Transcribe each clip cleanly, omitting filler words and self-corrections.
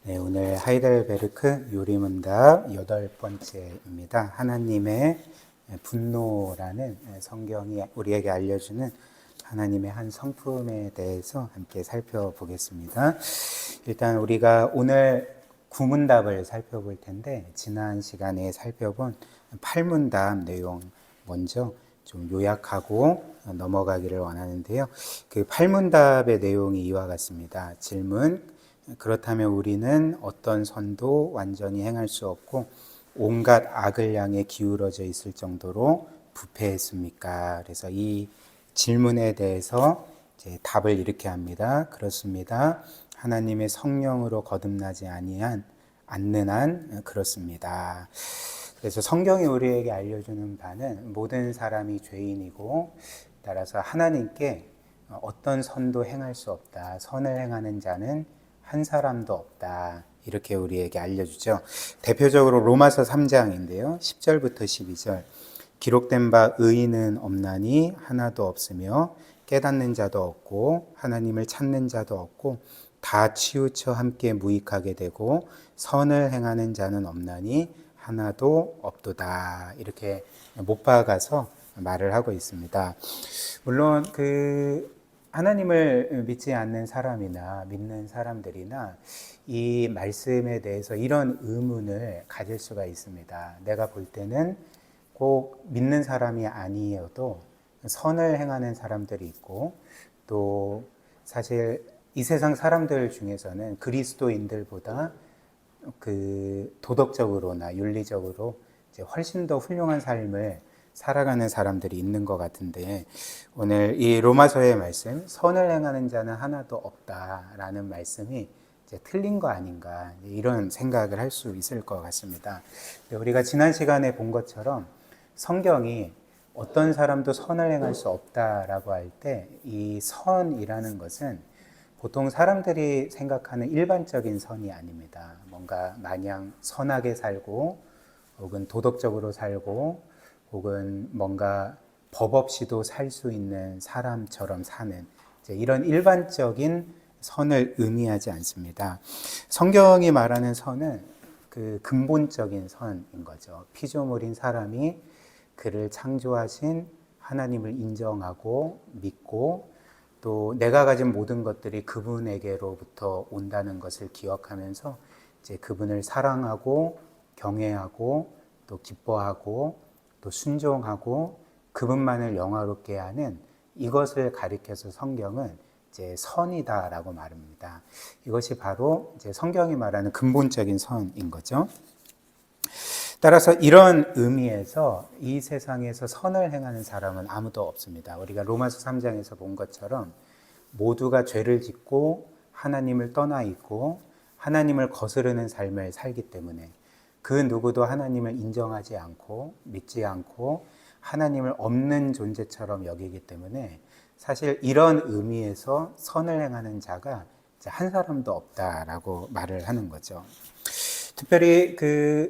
네, 오늘 하이델베르크 요리문답 8번째입니다. 하나님의 분노라는 성경이 우리에게 알려주는 하나님의 한 성품에 대해서 함께 살펴보겠습니다. 일단 우리가 오늘 구문답을 살펴볼 텐데 지난 시간에 살펴본 8문답 내용 먼저 좀 요약하고 넘어가기를 원하는데요. 그 8문답의 내용이 이와 같습니다. 질문: 그렇다면 우리는 어떤 선도 완전히 행할 수 없고 온갖 악을 향해 기울어져 있을 정도로 부패했습니까? 그래서 이 질문에 대해서 이제 답을 이렇게 합니다. 그렇습니다. 하나님의 성령으로 거듭나지 않는 한 그렇습니다. 그래서 성경이 우리에게 알려주는 바는 모든 사람이 죄인이고 따라서 하나님께 어떤 선도 행할 수 없다. 선을 행하는 자는 한 사람도 없다. 이렇게 우리에게 알려주죠. 대표적으로 로마서 3장인데요. 10절부터 12절. 기록된 바 의인은 없나니 하나도 없으며 깨닫는 자도 없고 하나님을 찾는 자도 없고 다 치우쳐 함께 무익하게 되고 선을 행하는 자는 없나니 하나도 없도다. 이렇게 못 박아서 말을 하고 있습니다. 물론 하나님을 믿지 않는 사람이나 믿는 사람들이나 이 말씀에 대해서 이런 의문을 가질 수가 있습니다. 내가 볼 때는 꼭 믿는 사람이 아니어도 선을 행하는 사람들이 있고 또 사실 이 세상 사람들 중에서는 그리스도인들보다 도덕적으로나 윤리적으로 이제 훨씬 더 훌륭한 삶을 살아가는 사람들이 있는 것 같은데 오늘 이 로마서의 말씀 선을 행하는 자는 하나도 없다라는 말씀이 이제 틀린 거 아닌가 이런 생각을 할 수 있을 것 같습니다. 우리가 지난 시간에 본 것처럼 성경이 어떤 사람도 선을 행할 수 없다라고 할 때 이 선이라는 것은 보통 사람들이 생각하는 일반적인 선이 아닙니다. 뭔가 마냥 선하게 살고 혹은 도덕적으로 살고 혹은 뭔가 법 없이도 살 수 있는 사람처럼 사는 이런 일반적인 선을 의미하지 않습니다. 성경이 말하는 선은 그 근본적인 선인 거죠. 피조물인 사람이 그를 창조하신 하나님을 인정하고 믿고 또 내가 가진 모든 것들이 그분에게로부터 온다는 것을 기억하면서 이제 그분을 사랑하고 경외하고 또 기뻐하고 또 순종하고 그분만을 영화롭게 하는 이것을 가리켜서 성경은 이제 선이다라고 말합니다. 이것이 바로 이제 성경이 말하는 근본적인 선인 거죠. 따라서 이런 의미에서 이 세상에서 선을 행하는 사람은 아무도 없습니다. 우리가 로마서 3장에서 본 것처럼 모두가 죄를 짓고 하나님을 떠나 있고 하나님을 거스르는 삶을 살기 때문에 그 누구도 하나님을 인정하지 않고 믿지 않고 하나님을 없는 존재처럼 여기기 때문에 사실 이런 의미에서 선을 행하는 자가 한 사람도 없다라고 말을 하는 거죠. 특별히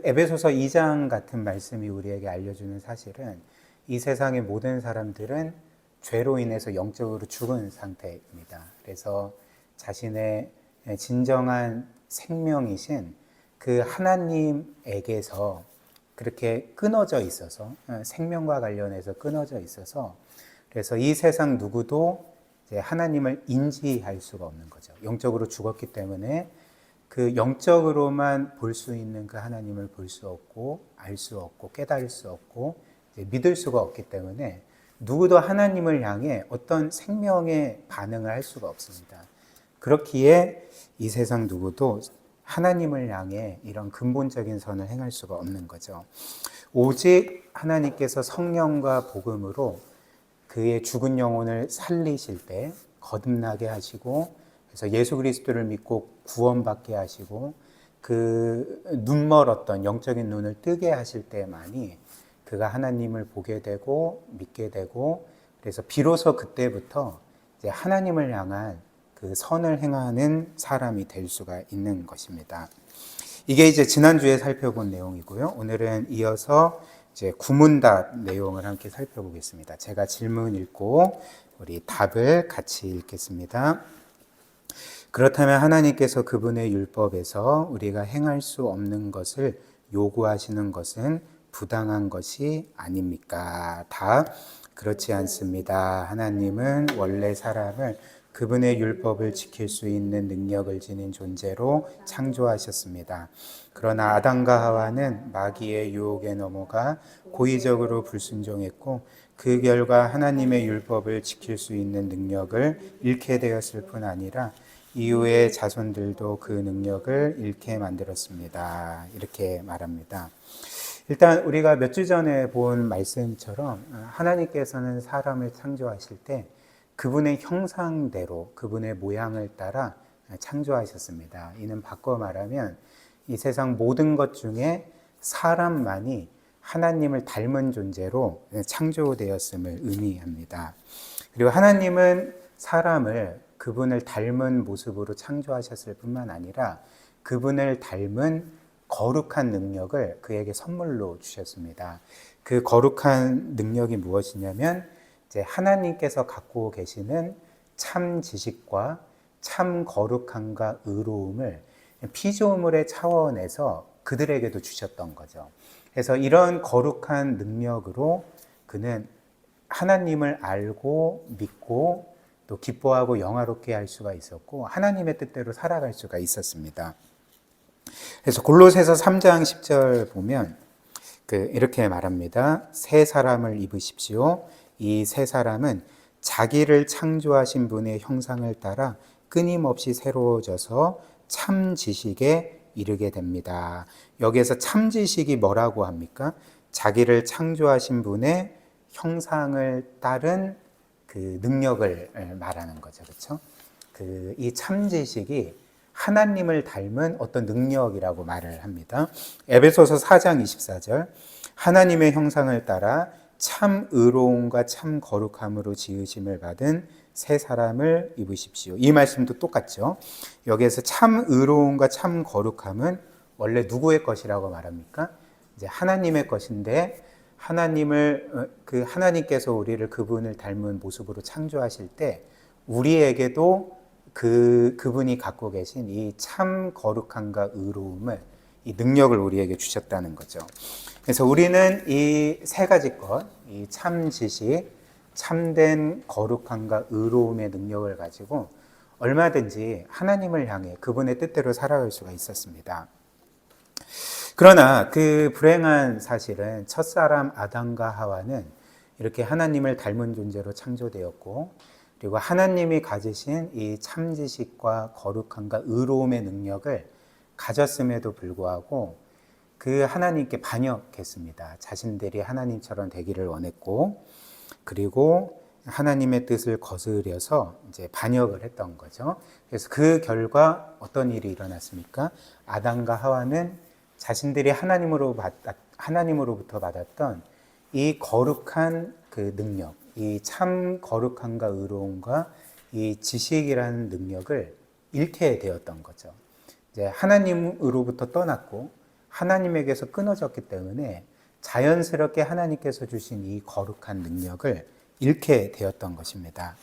에베소서 2장 같은 말씀이 우리에게 알려주는 사실은 이 세상의 모든 사람들은 죄로 인해서 영적으로 죽은 상태입니다. 그래서 자신의 진정한 생명이신 그 하나님에게서 그렇게 끊어져 있어서 생명과 관련해서 끊어져 있어서 그래서 이 세상 누구도 이제 하나님을 인지할 수가 없는 거죠. 영적으로 죽었기 때문에 그 영적으로만 볼 수 있는 그 하나님을 볼 수 없고 알 수 없고 깨달을 수 없고 믿을 수가 없기 때문에 누구도 하나님을 향해 어떤 생명의 반응을 할 수가 없습니다. 그렇기에 이 세상 누구도 하나님을 향해 이런 근본적인 선을 행할 수가 없는 거죠. 오직 하나님께서 성령과 복음으로 그의 죽은 영혼을 살리실 때 거듭나게 하시고 그래서 예수 그리스도를 믿고 구원받게 하시고 그 눈멀었던 영적인 눈을 뜨게 하실 때만이 그가 하나님을 보게 되고 믿게 되고 그래서 비로소 그때부터 이제 하나님을 향한 그 선을 행하는 사람이 될 수가 있는 것입니다. 이게 이제 지난주에 살펴본 내용이고요. 오늘은 이어서 이제 구문답 내용을 함께 살펴보겠습니다. 제가 질문 읽고 우리 답을 같이 읽겠습니다. 그렇다면 하나님께서 그분의 율법에서 우리가 행할 수 없는 것을 요구하시는 것은 부당한 것이 아닙니까? 다 그렇지 않습니다. 하나님은 원래 사람을 그분의 율법을 지킬 수 있는 능력을 지닌 존재로 창조하셨습니다. 그러나 아담과 하와는 마귀의 유혹에 넘어가 고의적으로 불순종했고 그 결과 하나님의 율법을 지킬 수 있는 능력을 잃게 되었을 뿐 아니라 이후의 자손들도 그 능력을 잃게 만들었습니다. 이렇게 말합니다. 일단 우리가 몇 주 전에 본 말씀처럼 하나님께서는 사람을 창조하실 때 그분의 형상대로 그분의 모양을 따라 창조하셨습니다. 이는 바꿔 말하면 이 세상 모든 것 중에 사람만이 하나님을 닮은 존재로 창조되었음을 의미합니다. 그리고 하나님은 사람을 그분을 닮은 모습으로 창조하셨을 뿐만 아니라 그분을 닮은 거룩한 능력을 그에게 선물로 주셨습니다. 그 거룩한 능력이 무엇이냐면 이제 하나님께서 갖고 계시는 참 지식과 참 거룩함과 의로움을 피조물의 차원에서 그들에게도 주셨던 거죠. 그래서 이런 거룩한 능력으로 그는 하나님을 알고 믿고 또 기뻐하고 영화롭게 할 수가 있었고 하나님의 뜻대로 살아갈 수가 있었습니다. 그래서 골로새서 3장 10절 보면 이렇게 말합니다. 새 사람을 입으십시오. 이 새 사람은 자기를 창조하신 분의 형상을 따라 끊임없이 새로워져서 참 지식에 이르게 됩니다. 여기에서 참 지식이 뭐라고 합니까? 자기를 창조하신 분의 형상을 따른 그 능력을 말하는 거죠. 그렇죠? 이 참 지식이 하나님을 닮은 어떤 능력이라고 말을 합니다. 에베소서 4장 24절 하나님의 형상을 따라 참 의로움과 참 거룩함으로 지으심을 받은 새 사람을 입으십시오. 이 말씀도 똑같죠. 여기에서 참 의로움과 참 거룩함은 원래 누구의 것이라고 말합니까? 이제 하나님의 것인데 하나님께서 우리를 그분을 닮은 모습으로 창조하실 때 우리에게도 그분이 갖고 계신 이 참 거룩함과 의로움을 이 능력을 우리에게 주셨다는 거죠. 그래서 우리는 이 세 가지 것, 이 참 지식, 참된 거룩함과 의로움의 능력을 가지고 얼마든지 하나님을 향해 그분의 뜻대로 살아갈 수가 있었습니다. 그러나 그 불행한 사실은 첫사람 아담과 하와는 이렇게 하나님을 닮은 존재로 창조되었고 그리고 하나님이 가지신 이 참지식과 거룩함과 의로움의 능력을 가졌음에도 불구하고 그 하나님께 반역했습니다. 자신들이 하나님처럼 되기를 원했고 그리고 하나님의 뜻을 거스려서 이제 반역을 했던 거죠. 그래서 그 결과 어떤 일이 일어났습니까? 아담과 하와는 자신들이 하나님으로부터 받았던 이 거룩한 그 능력, 이 참 거룩함과 의로움과 이 지식이라는 능력을 잃게 되었던 거죠. 이제 하나님으로부터 떠났고 하나님에게서 끊어졌기 때문에 자연스럽게 하나님께서 주신 이 거룩한 능력을 잃게 되었던 것입니다.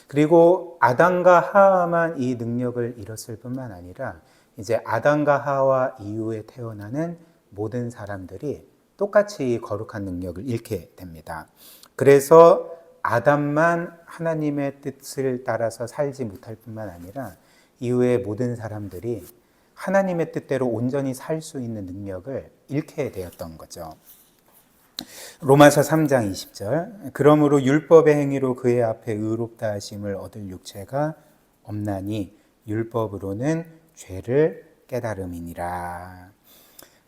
그리고 아담과 하와만 이 능력을 잃었을 뿐만 아니라 이제 아담과 하와 이후에 태어나는 모든 사람들이 똑같이 이 거룩한 능력을 잃게 됩니다. 그래서 아담만 하나님의 뜻을 따라서 살지 못할 뿐만 아니라 이후에 모든 사람들이 하나님의 뜻대로 온전히 살 수 있는 능력을 잃게 되었던 거죠. 로마서 3장 20절 그러므로 율법의 행위로 그의 앞에 의롭다 하심을 얻을 육체가 없나니 율법으로는 죄를 깨달음이니라.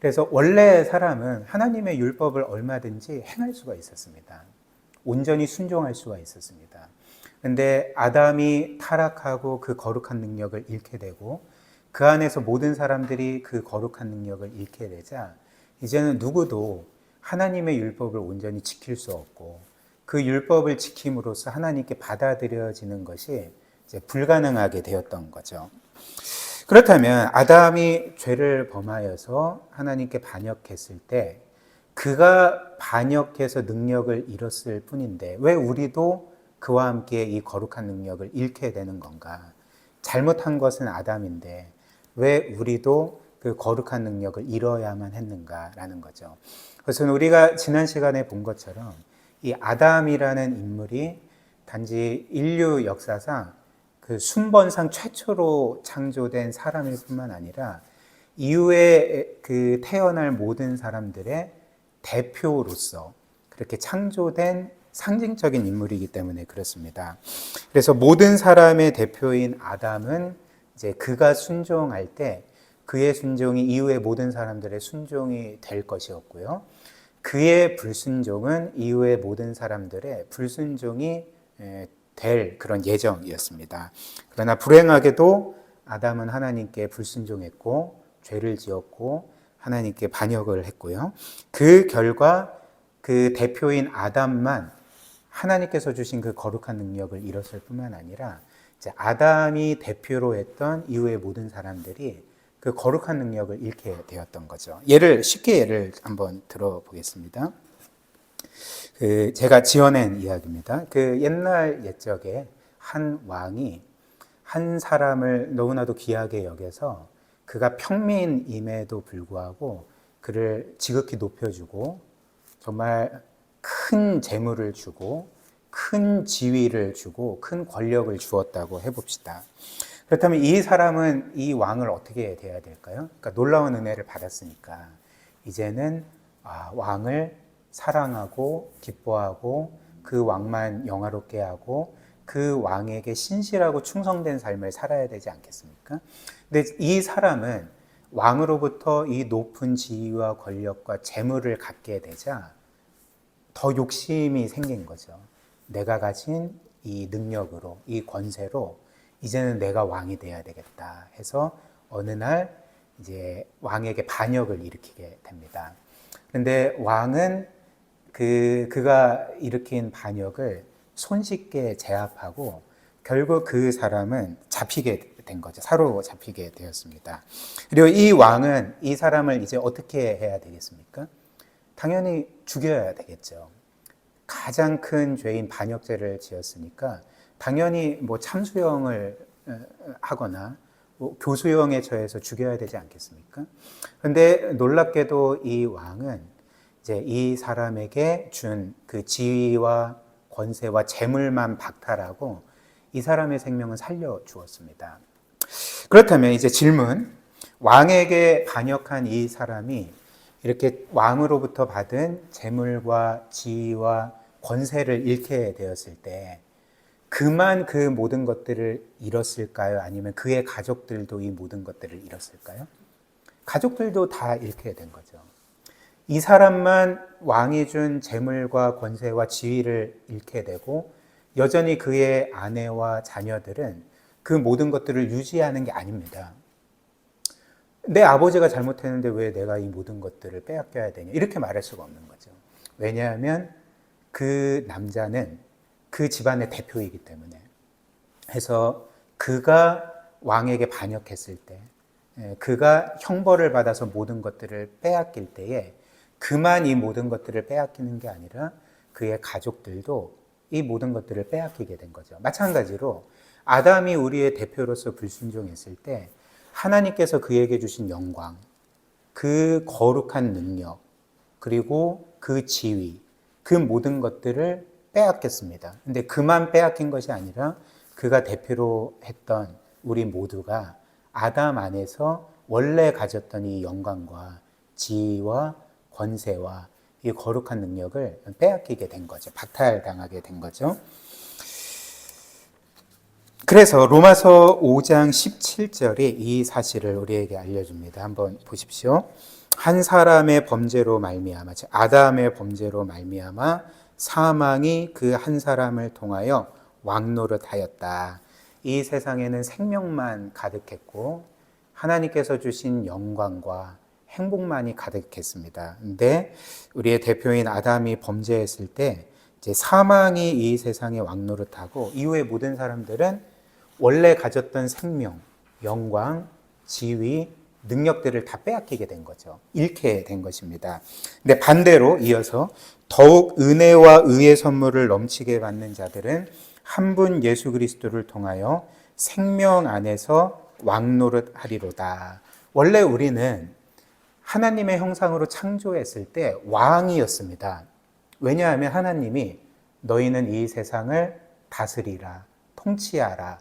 그래서 원래 사람은 하나님의 율법을 얼마든지 행할 수가 있었습니다. 온전히 순종할 수가 있었습니다. 그런데 아담이 타락하고 그 거룩한 능력을 잃게 되고 그 안에서 모든 사람들이 그 거룩한 능력을 잃게 되자 이제는 누구도 하나님의 율법을 온전히 지킬 수 없고 그 율법을 지킴으로써 하나님께 받아들여지는 것이 이제 불가능하게 되었던 거죠. 그렇다면 아담이 죄를 범하여서 하나님께 반역했을 때 그가 반역해서 능력을 잃었을 뿐인데 왜 우리도 그와 함께 이 거룩한 능력을 잃게 되는 건가? 잘못한 것은 아담인데 왜 우리도 그 거룩한 능력을 잃어야만 했는가라는 거죠. 그래서 우리가 지난 시간에 본 것처럼 이 아담이라는 인물이 단지 인류 역사상 그 순번상 최초로 창조된 사람일 뿐만 아니라 이후에 그 태어날 모든 사람들의 대표로서 그렇게 창조된 상징적인 인물이기 때문에 그렇습니다. 그래서 모든 사람의 대표인 아담은 이제 그가 순종할 때 그의 순종이 이후의 모든 사람들의 순종이 될 것이었고요. 그의 불순종은 이후의 모든 사람들의 불순종이 될 그런 예정이었습니다. 그러나 불행하게도 아담은 하나님께 불순종했고 죄를 지었고 하나님께 반역을 했고요. 그 결과 그 대표인 아담만 하나님께서 주신 그 거룩한 능력을 잃었을 뿐만 아니라 이제 아담이 대표로 했던 이후의 모든 사람들이 그 거룩한 능력을 잃게 되었던 거죠. 쉽게 예를 한번 들어보겠습니다. 제가 지어낸 이야기입니다. 그 옛날 옛적에 한 왕이 한 사람을 너무나도 귀하게 여겨서 그가 평민임에도 불구하고 그를 지극히 높여주고 정말 큰 재물을 주고 큰 지위를 주고 큰 권력을 주었다고 해봅시다. 그렇다면 이 사람은 이 왕을 어떻게 대해야 될까요? 그러니까 놀라운 은혜를 받았으니까 이제는 왕을 사랑하고 기뻐하고 그 왕만 영화롭게 하고 그 왕에게 신실하고 충성된 삶을 살아야 되지 않겠습니까? 근데 이 사람은 왕으로부터 이 높은 지위와 권력과 재물을 갖게 되자 더 욕심이 생긴 거죠. 내가 가진 이 능력으로, 이 권세로 이제는 내가 왕이 돼야 되겠다 해서 어느 날 이제 왕에게 반역을 일으키게 됩니다. 그런데 왕은 그가 일으킨 반역을 손쉽게 제압하고 결국 그 사람은 잡히게 된 거죠. 사로잡히게 되었습니다. 그리고 이 왕은 이 사람을 이제 어떻게 해야 되겠습니까? 당연히 죽여야 되겠죠. 가장 큰 죄인 반역죄를 지었으니까 당연히 뭐 참수형을 하거나 교수형에 처해서 죽여야 되지 않겠습니까? 그런데 놀랍게도 이 왕은 이제 이 사람에게 준 그 지위와 권세와 재물만 박탈하고 이 사람의 생명을 살려 주었습니다. 그렇다면 이제 질문, 왕에게 반역한 이 사람이 이렇게 왕으로부터 받은 재물과 지위와 권세를 잃게 되었을 때 그만 그 모든 것들을 잃었을까요? 아니면 그의 가족들도 이 모든 것들을 잃었을까요? 가족들도 다 잃게 된 거죠. 이 사람만 왕이 준 재물과 권세와 지위를 잃게 되고 여전히 그의 아내와 자녀들은 그 모든 것들을 유지하는 게 아닙니다. 내 아버지가 잘못했는데 왜 내가 이 모든 것들을 빼앗겨야 되냐 이렇게 말할 수가 없는 거죠. 왜냐하면 그 남자는 그 집안의 대표이기 때문에 해서 그가 왕에게 반역했을 때 그가 형벌을 받아서 모든 것들을 빼앗길 때에 그만 이 모든 것들을 빼앗기는 게 아니라 그의 가족들도 이 모든 것들을 빼앗기게 된 거죠. 마찬가지로 아담이 우리의 대표로서 불순종했을 때 하나님께서 그에게 주신 영광, 그 거룩한 능력, 그리고 그 지위, 그 모든 것들을 빼앗겼습니다. 근데 그만 빼앗긴 것이 아니라 그가 대표로 했던 우리 모두가 아담 안에서 원래 가졌던 이 영광과 지위와 권세와 이 거룩한 능력을 빼앗기게 된 거죠. 박탈당하게 된 거죠. 그래서 로마서 5장 17절이 이 사실을 우리에게 알려줍니다. 한번 보십시오. 한 사람의 범죄로 말미암아, 즉 아담의 범죄로 말미암아 사망이 그 한 사람을 통하여 왕노릇하였다. 이 세상에는 생명만 가득했고 하나님께서 주신 영광과 행복만이 가득했습니다. 근데 우리의 대표인 아담이 범죄했을 때 이제 사망이 이 세상에 왕노릇하고 이후의 모든 사람들은 원래 가졌던 생명, 영광, 지위, 능력들을 다 빼앗기게 된 거죠. 잃게 된 것입니다. 근데 반대로 이어서 더욱 은혜와 의의 선물을 넘치게 받는 자들은 한 분 예수 그리스도를 통하여 생명 안에서 왕노릇하리로다. 원래 우리는 하나님의 형상으로 창조했을 때 왕이었습니다. 왜냐하면 하나님이 너희는 이 세상을 다스리라, 통치하라.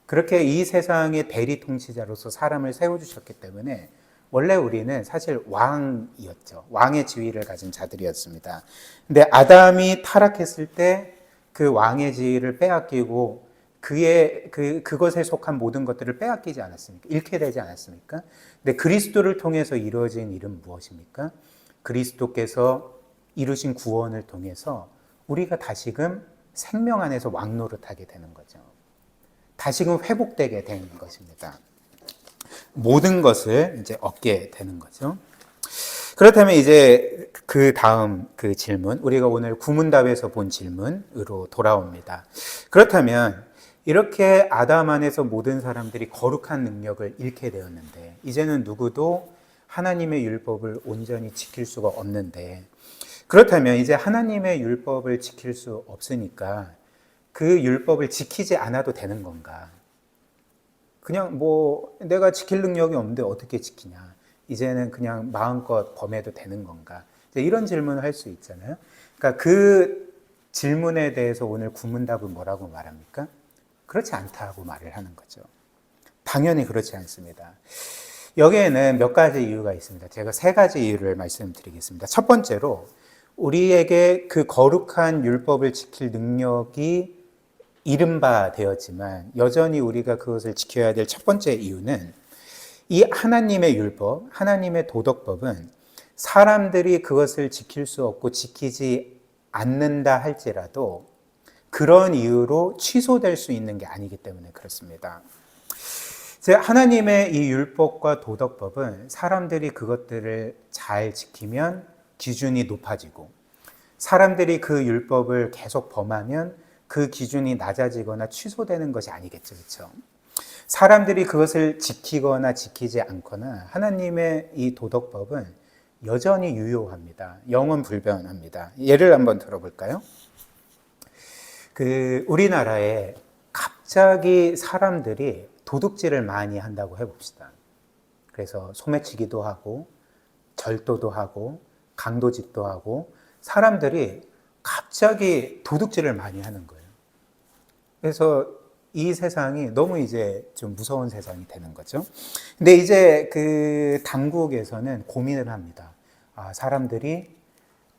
그렇게 이 세상의 대리 통치자로서 사람을 세워주셨기 때문에 원래 우리는 사실 왕이었죠. 왕의 지위를 가진 자들이었습니다. 근데 아담이 타락했을 때 그 왕의 지위를 빼앗기고 그것에 속한 모든 것들을 빼앗기지 않았습니까? 잃게 되지 않았습니까? 근데 그리스도를 통해서 이루어진 일은 무엇입니까? 그리스도께서 이루신 구원을 통해서 우리가 다시금 생명 안에서 왕노릇하게 되는 거죠. 다시금 회복되게 되는 것입니다. 모든 것을 이제 얻게 되는 거죠. 그렇다면 이제 그 다음 그 질문, 우리가 오늘 구문답에서 본 질문으로 돌아옵니다. 그렇다면 이렇게 아담 안에서 모든 사람들이 거룩한 능력을 잃게 되었는데 이제는 누구도 하나님의 율법을 온전히 지킬 수가 없는데, 그렇다면 이제 하나님의 율법을 지킬 수 없으니까 그 율법을 지키지 않아도 되는 건가? 그냥 내가 지킬 능력이 없는데 어떻게 지키냐? 이제는 그냥 마음껏 범해도 되는 건가? 이런 질문을 할 수 있잖아요. 그러니까 그 질문에 대해서 오늘 구문답은 뭐라고 말합니까? 그렇지 않다고 말을 하는 거죠. 당연히 그렇지 않습니다. 여기에는 몇 가지 이유가 있습니다. 제가 세 가지 이유를 말씀드리겠습니다. 첫 번째로 우리에게 그 거룩한 율법을 지킬 능력이 잃은 바 되었지만 여전히 우리가 그것을 지켜야 될 첫 번째 이유는 이 하나님의 율법, 하나님의 도덕법은 사람들이 그것을 지킬 수 없고 지키지 않는다 할지라도 그런 이유로 취소될 수 있는 게 아니기 때문에 그렇습니다. 하나님의 이 율법과 도덕법은 사람들이 그것들을 잘 지키면 기준이 높아지고 사람들이 그 율법을 계속 범하면 그 기준이 낮아지거나 취소되는 것이 아니겠죠. 그렇죠? 사람들이 그것을 지키거나 지키지 않거나 하나님의 이 도덕법은 여전히 유효합니다. 영원 불변합니다. 예를 한번 들어볼까요? 우리나라에 갑자기 사람들이 도둑질을 많이 한다고 해봅시다. 그래서 소매치기도 하고 절도도 하고 강도짓도 하고 사람들이 갑자기 도둑질을 많이 하는 거예요. 그래서 이 세상이 너무 이제 좀 무서운 세상이 되는 거죠. 근데 이제 그 당국에서는 고민을 합니다. 사람들이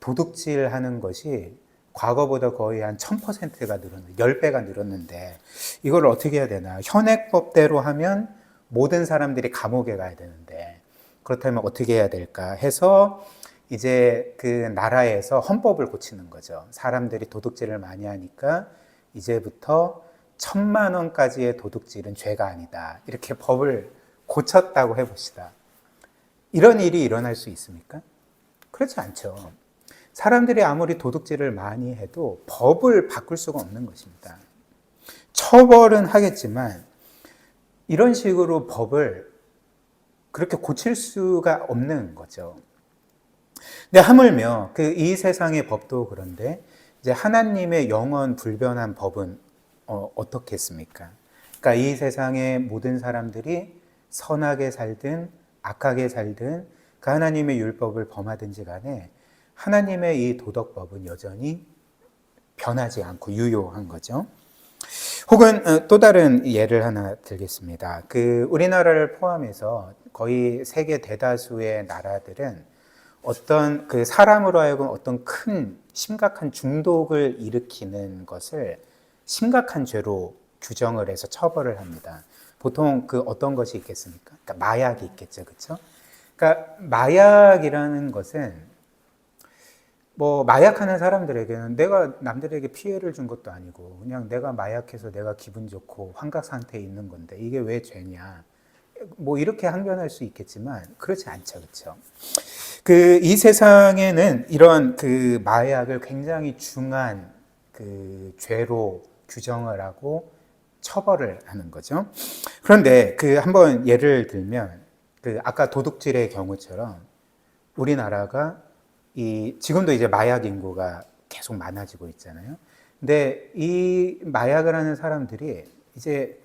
도둑질 하는 것이 과거보다 거의 한 1000%가 늘었는데, 10배가 늘었는데, 이걸 어떻게 해야 되나. 현행법대로 하면 모든 사람들이 감옥에 가야 되는데, 그렇다면 어떻게 해야 될까 해서 이제 그 나라에서 헌법을 고치는 거죠. 사람들이 도둑질을 많이 하니까 이제부터 1000만 원까지의 도둑질은 죄가 아니다. 이렇게 법을 고쳤다고 해봅시다. 이런 일이 일어날 수 있습니까? 그렇지 않죠. 사람들이 아무리 도둑질을 많이 해도 법을 바꿀 수가 없는 것입니다. 처벌은 하겠지만 이런 식으로 법을 그렇게 고칠 수가 없는 거죠. 근데 하물며 이 세상의 법도 그런데 이제 하나님의 영원 불변한 법은 어떻겠습니까? 그러니까 이 세상의 모든 사람들이 선하게 살든 악하게 살든 그 하나님의 율법을 범하든지 간에 하나님의 이 도덕법은 여전히 변하지 않고 유효한 거죠. 혹은 또 다른 예를 하나 들겠습니다. 우리나라를 포함해서 거의 세계 대다수의 나라들은 어떤 사람으로 하여금 어떤 큰 심각한 중독을 일으키는 것을 심각한 죄로 규정을 해서 처벌을 합니다. 보통 어떤 것이 있겠습니까? 그러니까 마약이 있겠죠, 그렇죠? 그러니까 마약이라는 것은 마약하는 사람들에게는 내가 남들에게 피해를 준 것도 아니고 그냥 내가 마약해서 내가 기분 좋고 환각 상태에 있는 건데 이게 왜 죄냐? 이렇게 항변할 수 있겠지만 그렇지 않죠, 그렇죠? 이 세상에는 이런 마약을 굉장히 중한 죄로 규정을 하고 처벌을 하는 거죠. 그런데 한번 예를 들면 아까 도둑질의 경우처럼 우리나라가 지금도 이제 마약 인구가 계속 많아지고 있잖아요. 근데 이 마약을 하는 사람들이 이제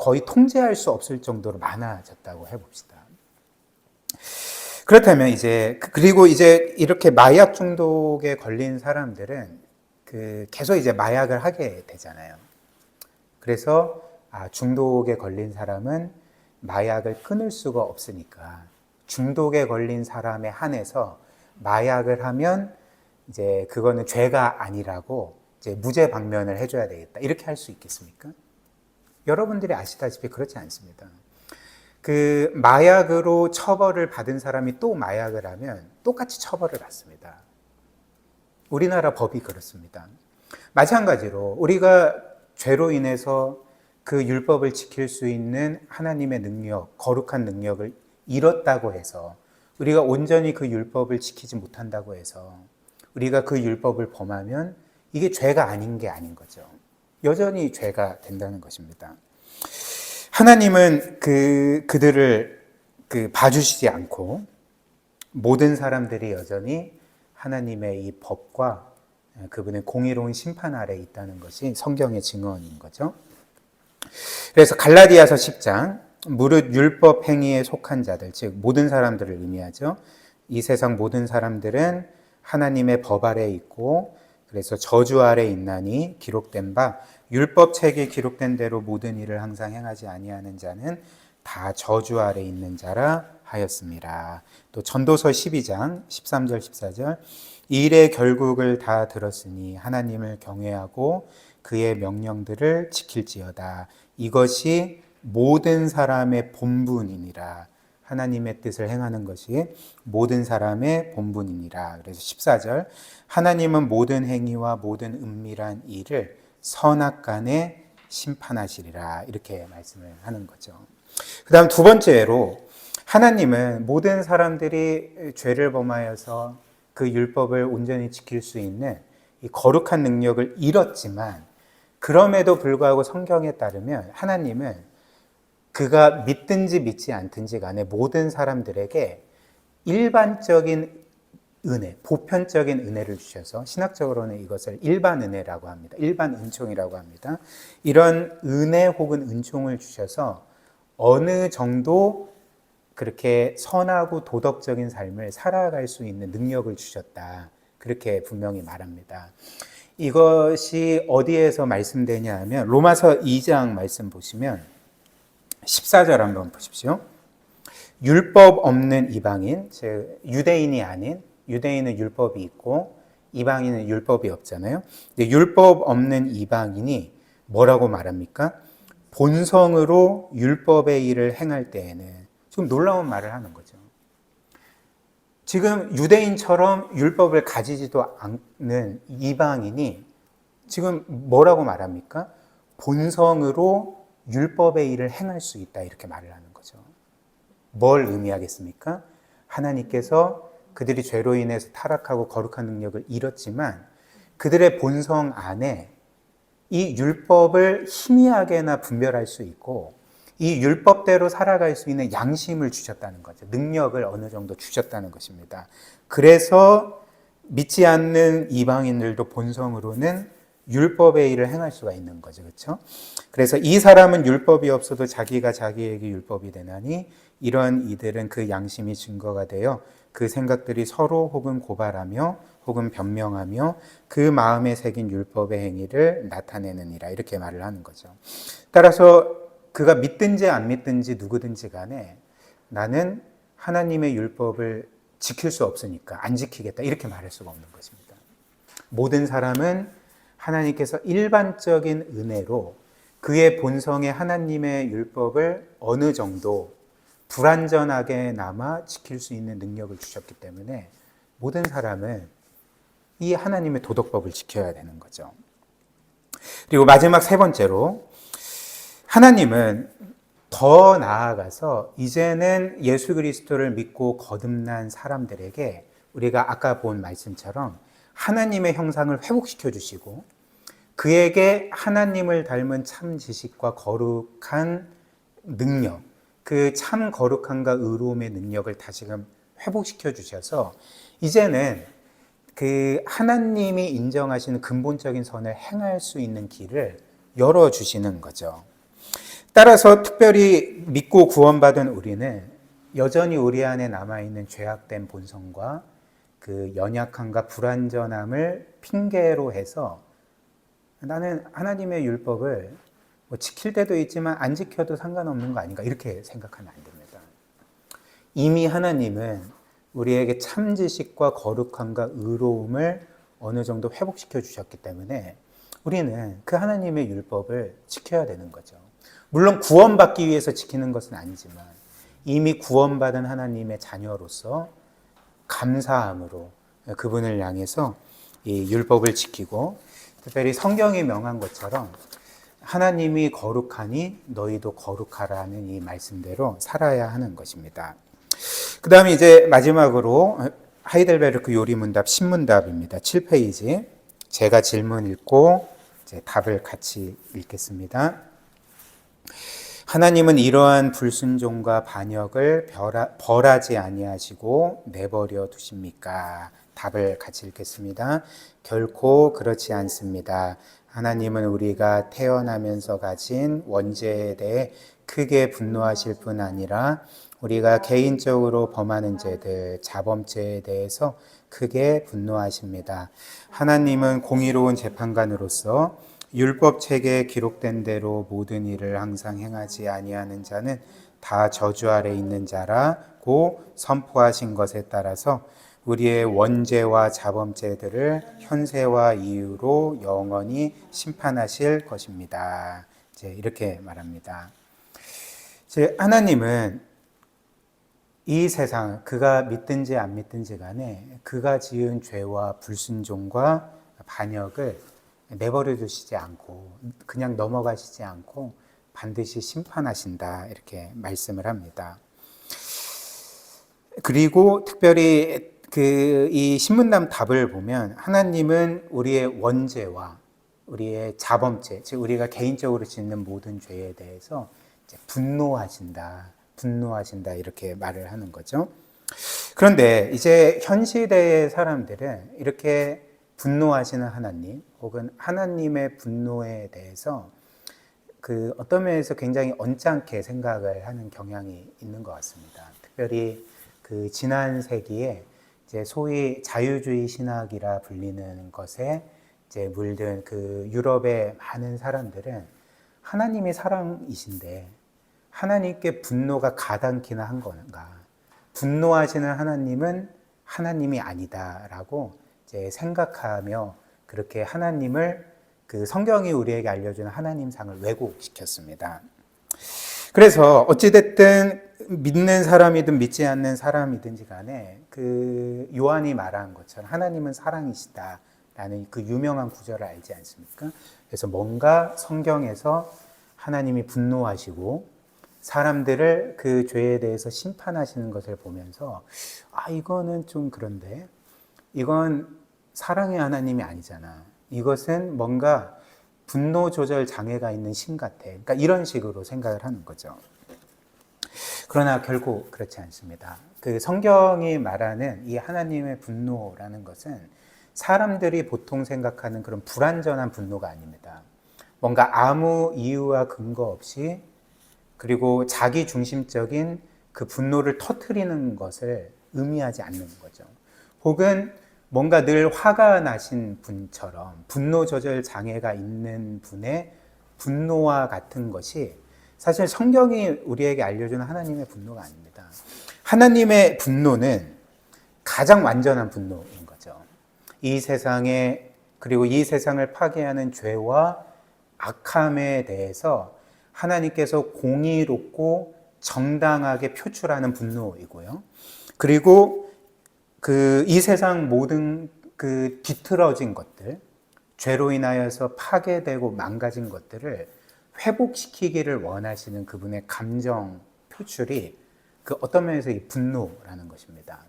거의 통제할 수 없을 정도로 많아졌다고 해봅시다. 그렇다면 그리고 이렇게 마약 중독에 걸린 사람들은 계속 마약을 하게 되잖아요. 그래서 중독에 걸린 사람은 마약을 끊을 수가 없으니까 중독에 걸린 사람에 한해서 마약을 하면 그거는 죄가 아니라고 무죄 방면을 해줘야 되겠다. 이렇게 할 수 있겠습니까? 여러분들이 아시다시피 그렇지 않습니다. 마약으로 처벌을 받은 사람이 또 마약을 하면 똑같이 처벌을 받습니다. 우리나라 법이 그렇습니다. 마찬가지로 우리가 죄로 인해서 그 율법을 지킬 수 있는 하나님의 능력, 거룩한 능력을 잃었다고 해서 우리가 온전히 그 율법을 지키지 못한다고 해서 우리가 그 율법을 범하면 이게 죄가 아닌 게 아닌 거죠. 여전히 죄가 된다는 것입니다. 하나님은 그들을 봐주시지 않고 모든 사람들이 여전히 하나님의 이 법과 그분의 공의로운 심판 아래 있다는 것이 성경의 증언인 거죠. 그래서 갈라디아서 10장 무릇 율법 행위에 속한 자들, 즉 모든 사람들을 의미하죠. 이 세상 모든 사람들은 하나님의 법 아래 있고 그래서 저주 아래 있나니 기록된 바 율법 책에 기록된 대로 모든 일을 항상 행하지 아니하는 자는 다 저주 아래 있는 자라 하였습니다. 또 전도서 12장 13절 14절 이 일의 결국을 다 들었으니 하나님을 경외하고 그의 명령들을 지킬지어다. 이것이 모든 사람의 본분이니라. 하나님의 뜻을 행하는 것이 모든 사람의 본분이니라. 그래서 14절 하나님은 모든 행위와 모든 은밀한 일을 선악간에 심판하시리라. 이렇게 말씀을 하는 거죠. 그 다음 두 번째로 하나님은 모든 사람들이 죄를 범하여서 그 율법을 온전히 지킬 수 있는 이 거룩한 능력을 잃었지만 그럼에도 불구하고 성경에 따르면 하나님은 그가 믿든지 믿지 않든지 간에 모든 사람들에게 일반적인 은혜, 보편적인 은혜를 주셔서 신학적으로는 이것을 일반 은혜라고 합니다. 일반 은총이라고 합니다. 이런 은혜 혹은 은총을 주셔서 어느 정도 그렇게 선하고 도덕적인 삶을 살아갈 수 있는 능력을 주셨다. 그렇게 분명히 말합니다. 이것이 어디에서 말씀되냐 하면 로마서 2장 말씀 보시면 14절 한번 보십시오. 율법 없는 이방인, 즉 유대인이 아닌, 유대인은 율법이 있고 이방인은 율법이 없잖아요. 근데 율법 없는 이방인이 뭐라고 말합니까? 본성으로 율법의 일을 행할 때에는 지금 놀라운 말을 하는 거죠. 지금 유대인처럼 율법을 가지지도 않는 이방인이 지금 뭐라고 말합니까? 본성으로 율법의 일을 행할 수 있다 이렇게 말을 하는 거죠. 뭘 의미하겠습니까? 하나님께서 그들이 죄로 인해서 타락하고 거룩한 능력을 잃었지만 그들의 본성 안에 이 율법을 희미하게나 분별할 수 있고 이 율법대로 살아갈 수 있는 양심을 주셨다는 거죠. 능력을 어느 정도 주셨다는 것입니다. 그래서 믿지 않는 이방인들도 본성으로는 율법의 일을 행할 수가 있는 거죠. 그렇죠? 그래서 이 사람은 율법이 없어도 자기가 자기에게 율법이 되나니 이런 이들은 그 양심이 증거가 되어 그 생각들이 서로 혹은 고발하며 혹은 변명하며 그 마음에 새긴 율법의 행위를 나타내느니라 이렇게 말을 하는 거죠. 따라서 그가 믿든지 안 믿든지 누구든지 간에 나는 하나님의 율법을 지킬 수 없으니까 안 지키겠다 이렇게 말할 수가 없는 것입니다. 모든 사람은 하나님께서 일반적인 은혜로 그의 본성에 하나님의 율법을 어느 정도 불완전하게나마 지킬 수 있는 능력을 주셨기 때문에 모든 사람은 이 하나님의 도덕법을 지켜야 되는 거죠. 그리고 마지막 세 번째로 하나님은 더 나아가서 이제는 예수 그리스도를 믿고 거듭난 사람들에게 우리가 아까 본 말씀처럼 하나님의 형상을 회복시켜 주시고 그에게 하나님을 닮은 참 지식과 거룩한 능력, 그 참 거룩함과 의로움의 능력을 다시금 회복시켜 주셔서 이제는 그 하나님이 인정하시는 근본적인 선을 행할 수 있는 길을 열어주시는 거죠. 따라서 특별히 믿고 구원받은 우리는 여전히 우리 안에 남아있는 죄악된 본성과 그 연약함과 불완전함을 핑계로 해서 나는 하나님의 율법을 뭐 지킬 때도 있지만 안 지켜도 상관없는 거 아닌가 이렇게 생각하면 안 됩니다. 이미 하나님은 우리에게 참 지식과 거룩함과 의로움을 어느 정도 회복시켜 주셨기 때문에 우리는 그 하나님의 율법을 지켜야 되는 거죠. 물론 구원받기 위해서 지키는 것은 아니지만 이미 구원받은 하나님의 자녀로서 감사함으로 그분을 향해서 이 율법을 지키고, 특별히 성경이 명한 것처럼 하나님이 거룩하니 너희도 거룩하라는 이 말씀대로 살아야 하는 것입니다. 그 다음에 이제 마지막으로 하이델베르크 요리문답 신문답입니다. 7페이지. 제가 질문 읽고 이제 답을 같이 읽겠습니다. 하나님은 이러한 불순종과 반역을 벌하지 아니하시고 내버려 두십니까? 답을 같이 읽겠습니다. 결코 그렇지 않습니다. 하나님은 우리가 태어나면서 가진 원죄에 대해 크게 분노하실 뿐 아니라 우리가 개인적으로 범하는 죄들, 자범죄에 대해서 크게 분노하십니다. 하나님은 공의로운 재판관으로서 율법 책에 기록된 대로 모든 일을 항상 행하지 아니하는 자는 다 저주 아래 있는 자라고 선포하신 것에 따라서 우리의 원죄와 자범죄들을 현세와 이후로 영원히 심판하실 것입니다. 이제 이렇게 말합니다. 하나님은 이 세상, 그가 믿든지 안 믿든지 간에 그가 지은 죄와 불순종과 반역을 내버려 두시지 않고 그냥 넘어가시지 않고 반드시 심판하신다, 이렇게 말씀을 합니다. 그리고 특별히 이 신문답 답을 보면 하나님은 우리의 원죄와 우리의 자범죄, 즉 우리가 개인적으로 짓는 모든 죄에 대해서 이제 분노하신다 이렇게 말을 하는 거죠. 그런데 이제 현 시대의 사람들은 이렇게 분노하시는 하나님 혹은 하나님의 분노에 대해서 어떤 면에서 굉장히 언짢게 생각을 하는 경향이 있는 것 같습니다. 특별히 지난 세기에 이제 소위 자유주의 신학이라 불리는 것에 이제 물든 유럽의 많은 사람들은 하나님이 사랑이신데 하나님께 분노가 가당키나 한 건가? 분노하시는 하나님은 하나님이 아니다라고 이제 생각하며 그렇게 하나님을 성경이 우리에게 알려주는 하나님상을 왜곡시켰습니다. 그래서 어찌됐든 믿는 사람이든 믿지 않는 사람이든지 간에 요한이 말한 것처럼 하나님은 사랑이시다라는 그 유명한 구절을 알지 않습니까? 그래서 뭔가 성경에서 하나님이 분노하시고 사람들을 그 죄에 대해서 심판하시는 것을 보면서 이거는 좀 그런데 이건 사랑의 하나님이 아니잖아. 이것은 뭔가 분노 조절 장애가 있는 신 같아. 그러니까 이런 식으로 생각을 하는 거죠. 그러나 결국 그렇지 않습니다. 성경이 말하는 이 하나님의 분노라는 것은 사람들이 보통 생각하는 그런 불완전한 분노가 아닙니다. 뭔가 아무 이유와 근거 없이 그리고 자기 중심적인 그 분노를 터뜨리는 것을 의미하지 않는 거죠. 혹은 뭔가 늘 화가 나신 분처럼 분노 조절 장애가 있는 분의 분노와 같은 것이 사실 성경이 우리에게 알려주는 하나님의 분노가 아닙니다. 하나님의 분노는 가장 완전한 분노인 거죠. 이 세상에, 그리고 이 세상을 파괴하는 죄와 악함에 대해서 하나님께서 공의롭고 정당하게 표출하는 분노이고요. 그리고 이 세상 모든 뒤틀어진 것들, 죄로 인하여서 파괴되고 망가진 것들을 회복시키기를 원하시는 그분의 감정 표출이 어떤 면에서 이 분노라는 것입니다.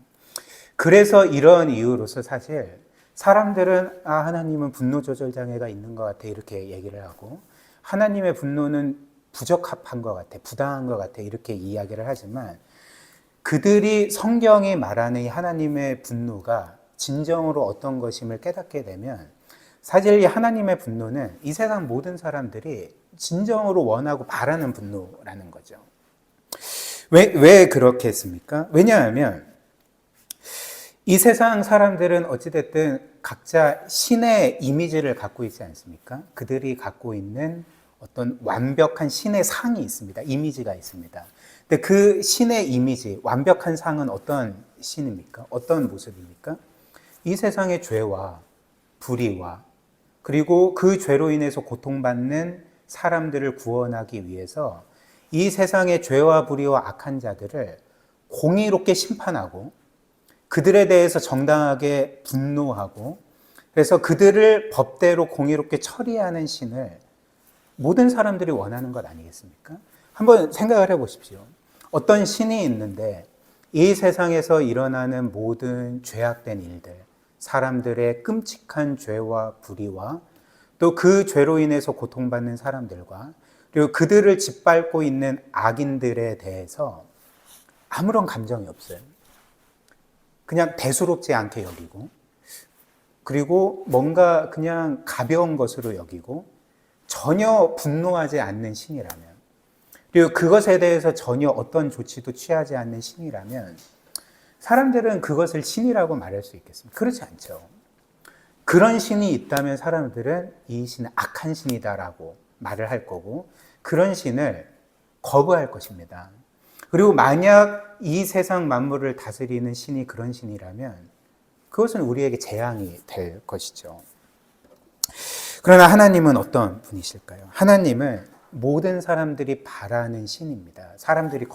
그래서 이런 이유로서 사실 사람들은 하나님은 분노 조절 장애가 있는 것 같아 이렇게 얘기를 하고 하나님의 분노는 부적합한 것 같아, 부당한 것 같아 이렇게 이야기를 하지만 그들이 성경이 말하는 이 하나님의 분노가 진정으로 어떤 것임을 깨닫게 되면 사실 이 하나님의 분노는 이 세상 모든 사람들이 진정으로 원하고 바라는 분노라는 거죠. 왜 그렇게 했습니까? 왜냐하면 이 세상 사람들은 어찌됐든 각자 신의 이미지를 갖고 있지 않습니까? 그들이 갖고 있는 어떤 완벽한 신의 상이 있습니다. 이미지가 있습니다. 근데 그 신의 이미지, 완벽한 상은 어떤 신입니까? 어떤 모습입니까? 이 세상의 죄와 불의와 그리고 그 죄로 인해서 고통받는 사람들을 구원하기 위해서 이 세상의 죄와 불의와 악한 자들을 공의롭게 심판하고 그들에 대해서 정당하게 분노하고 그래서 그들을 법대로 공의롭게 처리하는 신을 모든 사람들이 원하는 것 아니겠습니까? 한번 생각을 해보십시오. 어떤 신이 있는데 이 세상에서 일어나는 모든 죄악된 일들, 사람들의 끔찍한 죄와 불의와 또 그 죄로 인해서 고통받는 사람들과 그리고 그들을 짓밟고 있는 악인들에 대해서 아무런 감정이 없어요. 그냥 대수롭지 않게 여기고 그리고 뭔가 그냥 가벼운 것으로 여기고 전혀 분노하지 않는 신이라면 그리고 그것에 대해서 전혀 어떤 조치도 취하지 않는 신이라면 사람들은 그것을 신이라고 말할 수 있겠습니까? 그렇지 않죠. 그런 신이 있다면 사람들은 이 신은 악한 신이다라고 말을 할 거고 그런 신을 거부할 것입니다. 그리고 만약 이 세상 만물을 다스리는 신이 그런 신이라면 그것은 우리에게 재앙이 될 것이죠. 그러나 하나님은 어떤 분이실까요? 하나님은 모든 사람들이 바라는 신입니다. 사람들이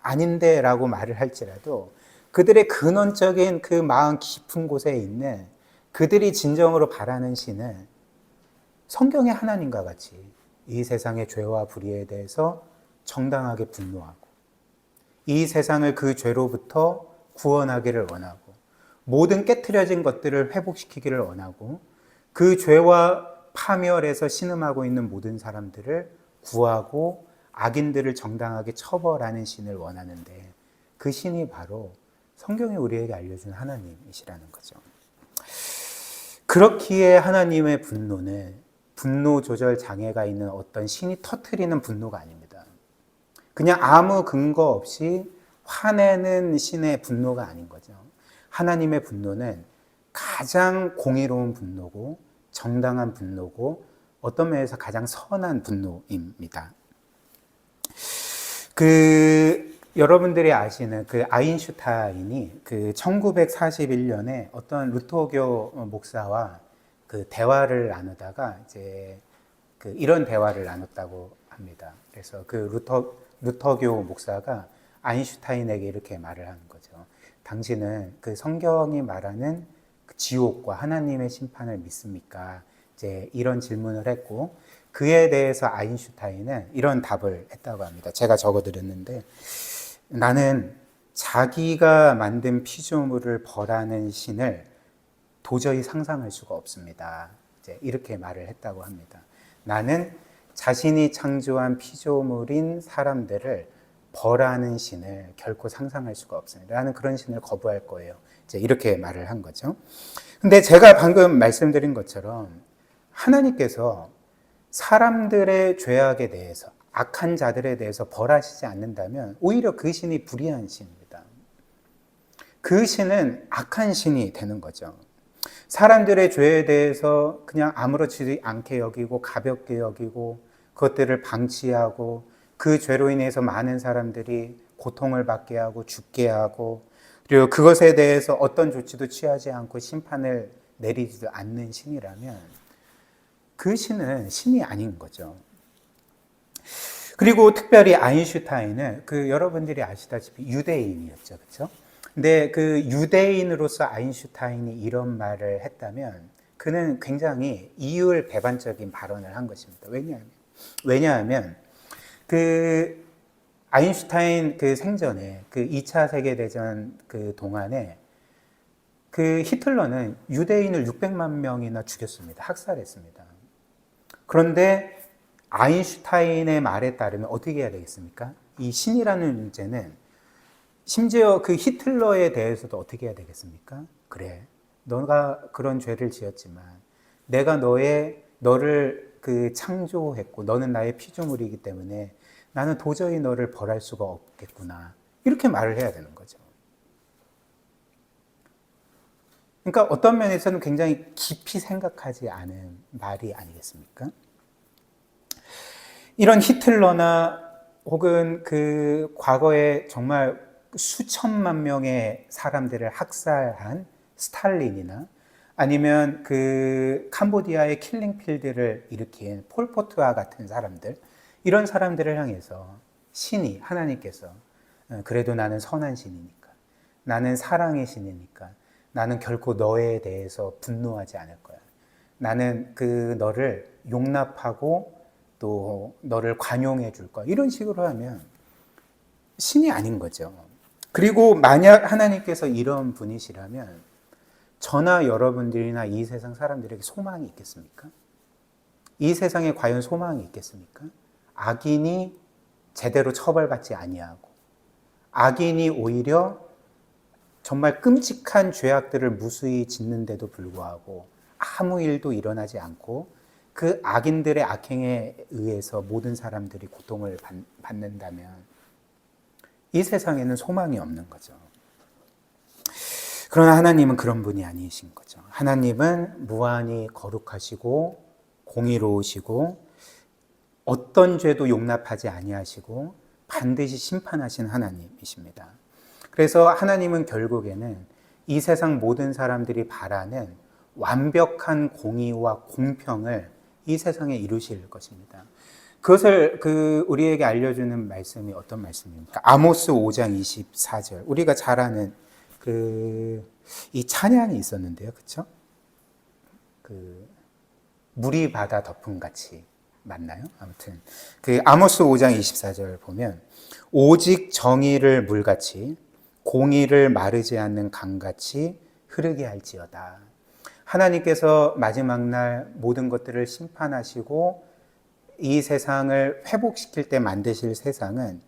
아닌데 라고 말을 할지라도 그들의 근원적인 그 마음 깊은 곳에 있는 그들이 진정으로 바라는 신은 성경의 하나님과 같이 이 세상의 죄와 불의에 대해서 정당하게 분노하고 이 세상을 그 죄로부터 구원하기를 원하고 모든 깨트려진 것들을 회복시키기를 원하고 그 죄와 파멸에서 신음하고 있는 모든 사람들을 구하고 악인들을 정당하게 처벌하는 신을 원하는데 그 신이 바로 성경이 우리에게 알려준 하나님이시라는 거죠. 그렇기에 하나님의 분노는 분노 조절 장애가 있는 어떤 신이 터뜨리는 분노가 아닙니다. 그냥 아무 근거 없이 화내는 신의 분노가 아닌 거죠. 하나님의 분노는 가장 공의로운 분노고 정당한 분노고 어떤 면에서 가장 선한 분노입니다. 여러분들이 아시는 그 아인슈타인이 그 1941년에 어떤 루터교 목사와 그 대화를 나누다가 이제 이런 대화를 나눴다고 합니다. 그래서 그 루터교 목사가 아인슈타인에게 이렇게 말을 하는 거죠. 당신은 그 성경이 말하는 그 지옥과 하나님의 심판을 믿습니까? 이제 이런 질문을 했고 그에 대해서 아인슈타인은 이런 답을 했다고 합니다. 제가 적어드렸는데 나는 자기가 만든 피조물을 벌하는 신을 도저히 상상할 수가 없습니다. 이제 이렇게 말을 했다고 합니다. 나는 자신이 창조한 피조물인 사람들을 벌하는 신을 결코 상상할 수가 없습니다. 나는 그런 신을 거부할 거예요. 이제 이렇게 말을 한 거죠. 근데 제가 방금 말씀드린 것처럼 하나님께서 사람들의 죄악에 대해서 악한 자들에 대해서 벌하시지 않는다면 오히려 그 신이 불의한 신입니다. 그 신은 악한 신이 되는 거죠. 사람들의 죄에 대해서 그냥 아무렇지 않게 여기고 가볍게 여기고 그것들을 방치하고 그 죄로 인해서 많은 사람들이 고통을 받게 하고 죽게 하고 그리고 그것에 대해서 어떤 조치도 취하지 않고 심판을 내리지도 않는 신이라면 그 신은 신이 아닌 거죠. 그리고 특별히 아인슈타인은 여러분들이 아시다시피 유대인이었죠. 그렇죠? 근데 그 유대인으로서 아인슈타인이 이런 말을 했다면 그는 굉장히 이율배반적인 발언을 한 것입니다. 왜냐하면 그 아인슈타인 그 생전에 그 2차 세계대전 그 동안에 그 히틀러는 유대인을 600만 명이나 죽였습니다. 학살했습니다. 그런데 아인슈타인의 말에 따르면 어떻게 해야 되겠습니까? 이 신이라는 문제는 심지어 그 히틀러에 대해서도 어떻게 해야 되겠습니까? 그래, 너가 그런 죄를 지었지만 내가 너를 그 창조했고 너는 나의 피조물이기 때문에 나는 도저히 너를 벌할 수가 없겠구나. 이렇게 말을 해야 되는 거죠. 그러니까 어떤 면에서는 굉장히 깊이 생각하지 않은 말이 아니겠습니까? 이런 히틀러나 혹은 그 과거에 정말 수천만 명의 사람들을 학살한 스탈린이나 아니면 그 캄보디아의 킬링필드를 일으킨 폴포트와 같은 사람들, 이런 사람들을 향해서 신이, 하나님께서 그래도 나는 선한 신이니까, 나는 사랑의 신이니까 나는 결코 너에 대해서 분노하지 않을 거야. 나는 그 너를 용납하고 또 너를 관용해 줄 거야. 이런 식으로 하면 신이 아닌 거죠. 그리고 만약 하나님께서 이런 분이시라면 저나 여러분들이나 이 세상 사람들에게 소망이 있겠습니까? 이 세상에 과연 소망이 있겠습니까? 악인이 제대로 처벌받지 아니하고 악인이 오히려 정말 끔찍한 죄악들을 무수히 짓는데도 불구하고 아무 일도 일어나지 않고 그 악인들의 악행에 의해서 모든 사람들이 고통을 받는다면 이 세상에는 소망이 없는 거죠. 그러나 하나님은 그런 분이 아니신 거죠. 하나님은 무한히 거룩하시고 공의로우시고 어떤 죄도 용납하지 아니하시고 반드시 심판하신 하나님이십니다. 그래서 하나님은 결국에는 이 세상 모든 사람들이 바라는 완벽한 공의와 공평을 이 세상에 이루실 것입니다. 그것을 우리에게 알려주는 말씀이 어떤 말씀입니까? 아모스 5장 24절. 우리가 잘 아는 이 찬양이 있었는데요. 그렇죠? 물이 바다 덮음 같이 맞나요? 아무튼 아모스 5장 24절 보면 오직 정의를 물같이 공의를 마르지 않는 강같이 흐르게 할지어다. 하나님께서 마지막 날 모든 것들을 심판하시고 이 세상을 회복시킬 때 만드실 세상은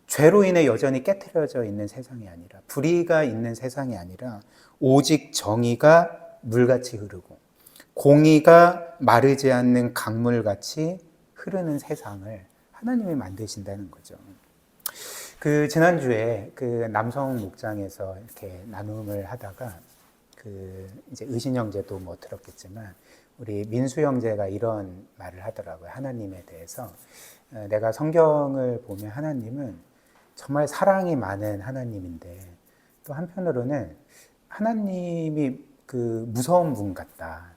죄로 인해 여전히 깨트려져 있는 세상이 아니라, 불의가 있는 세상이 아니라 오직 정의가 물같이 흐르고 공의가 마르지 않는 강물같이 흐르는 세상을 하나님이 만드신다는 거죠. 지난주에 남성 목장에서 이렇게 나눔을 하다가 이제 의신 형제도 뭐 들었겠지만 우리 민수 형제가 이런 말을 하더라고요. 하나님에 대해서. 내가 성경을 보면 하나님은 정말 사랑이 많은 하나님인데 또 한편으로는 하나님이 무서운 분 같다.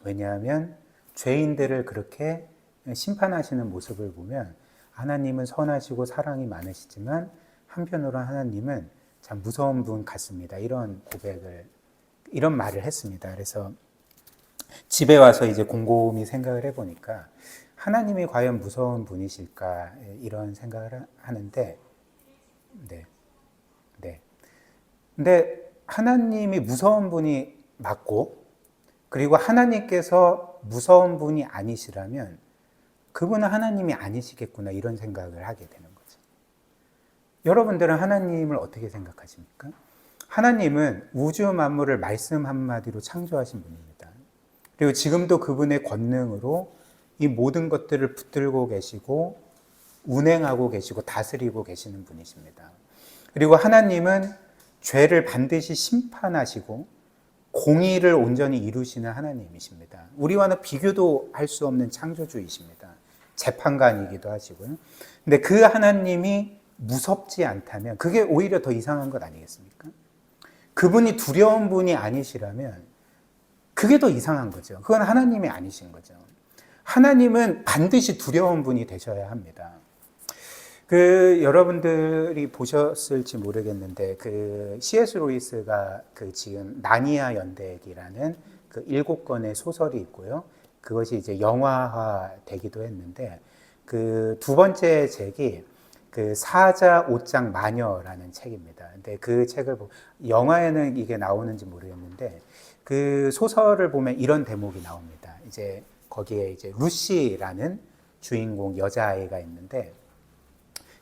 왜냐하면 죄인들을 그렇게 심판하시는 모습을 보면 하나님은 선하시고 사랑이 많으시지만 한편으로 하나님은 참 무서운 분 같습니다. 이런 이런 말을 했습니다. 그래서 집에 와서 이제 곰곰이 생각을 해보니까 하나님이 과연 무서운 분이실까 이런 생각을 하는데, 근데 하나님이 무서운 분이 맞고, 그리고 하나님께서 무서운 분이 아니시라면 그분은 하나님이 아니시겠구나 이런 생각을 하게 되는 거죠. 여러분들은 하나님을 어떻게 생각하십니까? 하나님은 우주 만물을 말씀 한마디로 창조하신 분입니다. 그리고 지금도 그분의 권능으로 이 모든 것들을 붙들고 계시고 운행하고 계시고 다스리고 계시는 분이십니다. 그리고 하나님은 죄를 반드시 심판하시고 공의를 온전히 이루시는 하나님이십니다. 우리와는 비교도 할 수 없는 창조주이십니다. 재판관이기도 하시고요. 근데 그 하나님이 무섭지 않다면 그게 오히려 더 이상한 것 아니겠습니까? 그분이 두려운 분이 아니시라면 그게 더 이상한 거죠. 그건 하나님이 아니신 거죠. 하나님은 반드시 두려운 분이 되셔야 합니다. 여러분들이 보셨을지 모르겠는데 C.S. 루이스가 지금 나니아 연대기라는 7권의 소설이 있고요. 그것이 이제 영화화 되기도 했는데 두 번째 책이 사자 옷장 마녀라는 책입니다. 근데 그 책을 영화에는 이게 나오는지 모르겠는데 소설을 보면 이런 대목이 나옵니다. 이제 거기에 이제 루시라는 주인공 여자아이가 있는데,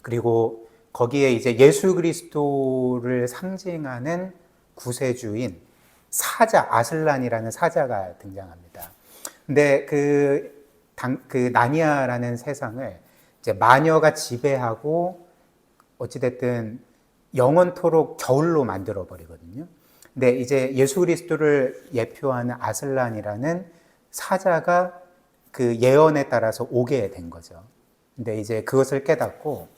그리고 거기에 이제 예수 그리스도를 상징하는 구세주인 사자, 아슬란이라는 사자가 등장합니다. 근데 그 나니아라는 세상을 이제 마녀가 지배하고 어찌됐든 영원토록 겨울로 만들어 버리거든요. 근데 이제 예수 그리스도를 예표하는 아슬란이라는 사자가 그 예언에 따라서 오게 된 거죠. 근데 이제 그것을 깨닫고,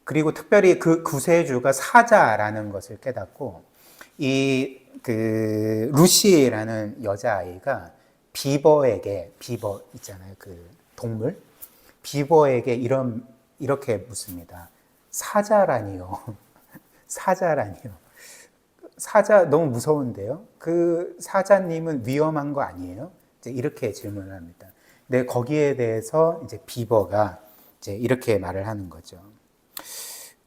그리고 특별히 그 구세주가 사자라는 것을 깨닫고, 이 그 루시라는 여자아이가 비버 있잖아요. 그 동물. 비버에게 이렇게 묻습니다. 사자라니요. 사자라니요. 사자 너무 무서운데요. 그 사자님은 위험한 거 아니에요? 이제 이렇게 질문을 합니다. 근데 거기에 대해서 이제 비버가 이제 이렇게 말을 하는 거죠.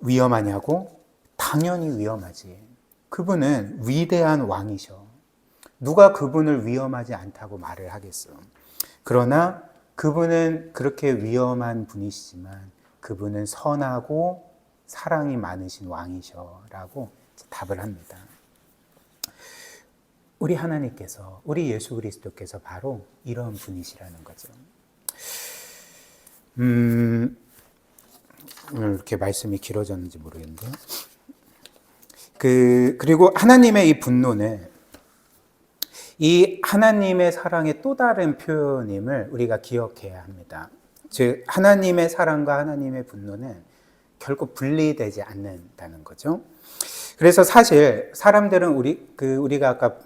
위험하냐고? 당연히 위험하지. 그분은 위대한 왕이셔. 누가 그분을 위험하지 않다고 말을 하겠어. 그러나 그분은 그렇게 위험한 분이시지만 그분은 선하고 사랑이 많으신 왕이셔라고 답을 합니다. 우리 하나님께서, 우리 예수 그리스도께서 바로 이런 분이시라는 거죠. 이렇게 말씀이 길어졌는지 모르겠는데요. 그리고 하나님의 이 분노는 이 하나님의 사랑의 또 다른 표현임을 우리가 기억해야 합니다. 즉, 하나님의 사랑과 하나님의 분노는 결코 분리되지 않는다는 거죠. 그래서 사실 사람들은 우리가 아까